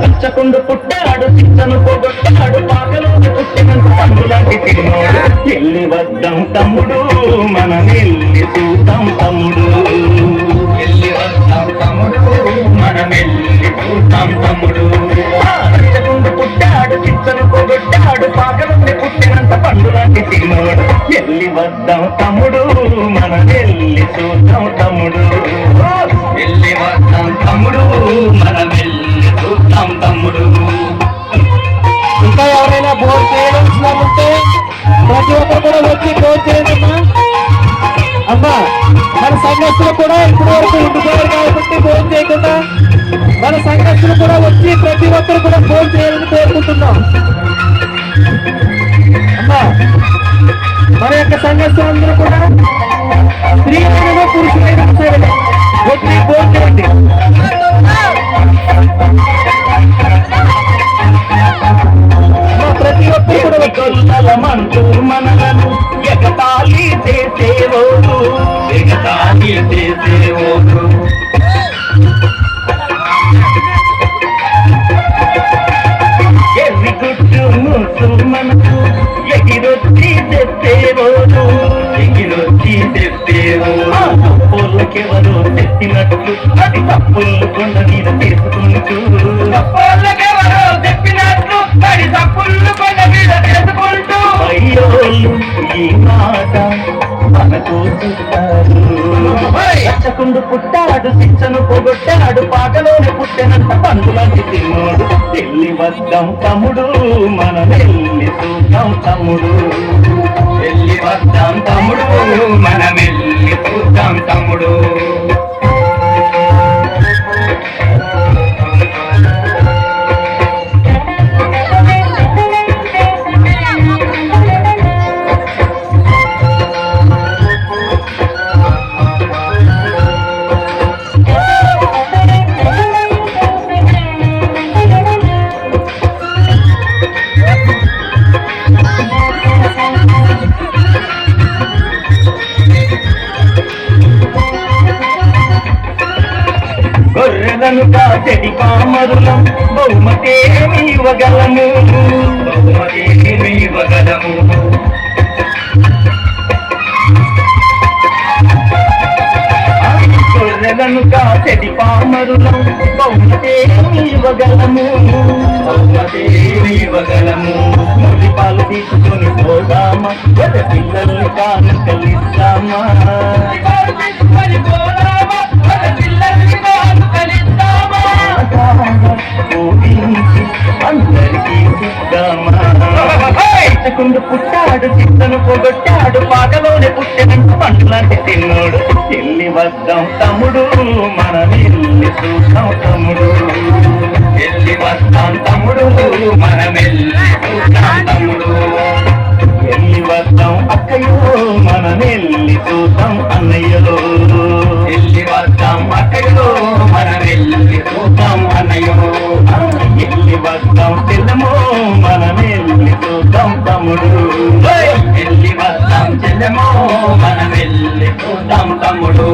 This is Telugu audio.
పుట్టకుండు పుట్టాడు చిచ్చను పోగొట్టాడు పాకలో పుట్టినంత తమ్ములాంటి తిన్నోడు ఎల్లి వద్దాం తమ్ముడు మనం ఎల్లి చూద్దాం తమ్ముడు ఎల్లి వద్దాం తమ్ముడు మనం ఎల్లి చూద్దాం తమ్ముడు పుట్టకుండు పుట్టాడు చిచ్చను పోగొట్టాడు పాకలో పుట్టినంత పండులాంటి తిన్నోడు ఎల్లి వద్దాం తమ్ముడు మనం ఎల్లి చూద్దాం తమ్ముడు ఎల్లి వద్దాం తమ్ముడు మనం ఎల్లి చూద్దాం తమ్ముడు. ఇంకా ఎవరైనా భోజనం చేయవలసిన ఉంటే ప్రతి ఒక్కరు కూడా వచ్చి భోజనం చేయండి అమ్మా. మన సంఘస్థులు కూడా ఇప్పటి వరకు ఉండిపోయారు కాబట్టి భోజనం చేయకుండా మన సంఘస్థులు కూడా వచ్చి ప్రతి ఒక్కరు కూడా భోజనం చేయాలని కోరుకుంటున్నాం అమ్మా. మన యొక్క సంఘస్థులందరూ కూడా స్త్రీలైనా పురుషులైనా సరే వచ్చి భోజనం చేయండి. ప్రతి ఒక్కరు కూడా మంటూ మనలను ఎగతాళి చేసేవోడు ఎగతాళి చేసేవోడు ఎర్రి గుట్టు ముసు మనకు ఎగిరొచ్చి తెచ్చేవోడు ఎగిరొచ్చి తెచ్చేవోడు తప్పులకెవరో తెచ్చినట్టు అది తప్పులు కొండ మీద తీసుకుంటూ తప్పులకెవరో చెప్పినట్లు అది తప్పులు కొండ మీద తీసుకుంటూ అయ్యోళ్ళు ఈ మాట మనకు రచ్చకుండు పుట్టాడు శిక్షను పోగొట్టాడు పాటలోనే పుట్టినంత పండులాంటి తిన్నోడు వెళ్ళి వద్దాం తమ్ముడు మనం వెళ్ళి చూద్దాం తమ్ముడు వెళ్ళి వద్దాం తమ్ముడు మనం వెళ్ళి చూద్దాం తమ్ముడు. గొర్రెలను కాచెడి కామరులం బహుమతేమి ఇవ్వగలము బహుమతేమి ఇవ్వగలము. గొర్రెలను కాచెడి పామరులం బహుమతేమి ఇవ్వగలము బహుమతేమి ఇవ్వగలము. ముడి పాలు తీసుకొని పోదామా గొర్రె పిల్లల్ని కానుకలిస్తామా అందరికీ పుట్టాడు చిత్తను పొగొట్టాడు పాటలోనే పుట్టినంత పండులాంటి తిన్నోడు ఎల్లి వద్దాం తమ్ముడు మనం ఎల్లి చూద్దాం తమ్ముడు ఎల్లి వద్దాం తమ్ముడు మనం ఎల్లి చూద్దాం తమ్ముడు ఎల్లి వద్దాం అక్కయ్యో మనం ఎల్లి చూద్దాం అన్నయ్యలో ఎల్లి వద్దాం అక్కయ్యో మనం ఎల్లి చూద్దాం అన్నయ్యో ఎల్లి వద్దాం చెల్లెమో మనం ఎల్లి చూద్దాం తమ్ముడు ఎల్లి వద్దాం చెల్లెమో మనం ఎల్లి చూద్దాం తమ్ముడు.